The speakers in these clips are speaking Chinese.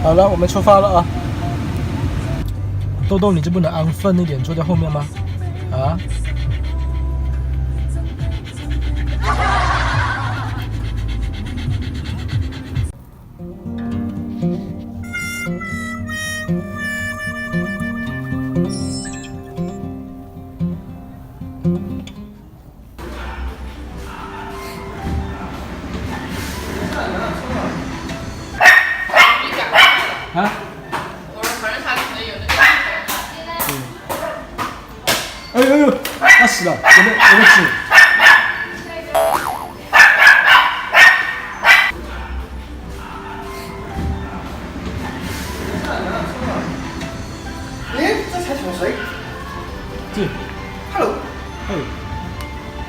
好了，我们出发了啊！豆豆，你就不能安分一点，坐在后面吗？啊？啊？我说反正他可能有那个。哎呦呦，要死了！有没有纸？哎，这才请谁？对 ，Hello，哎，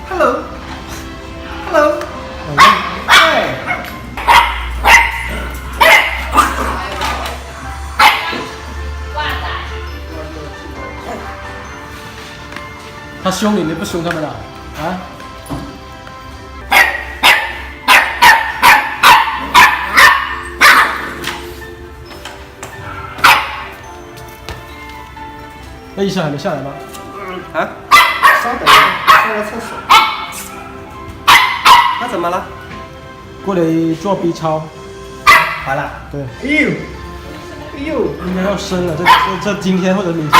Hello，Hello，哎，他凶你，你不凶他们了啊？那医生还没下来吗？啊，稍等一下，上个厕所。他怎么了？过来做 B 超，好了。对，哎呦，哎呦，应该要生了，这今天或者明天吧。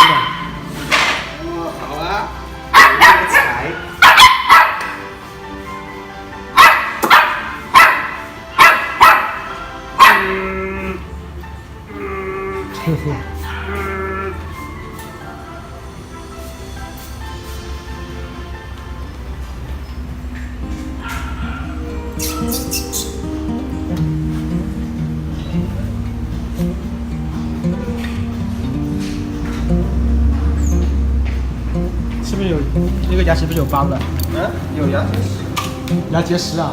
哦，好啊，这个财。呵呵。是不是有那个牙齿不是有疤的？啊，有牙结石。牙结石啊？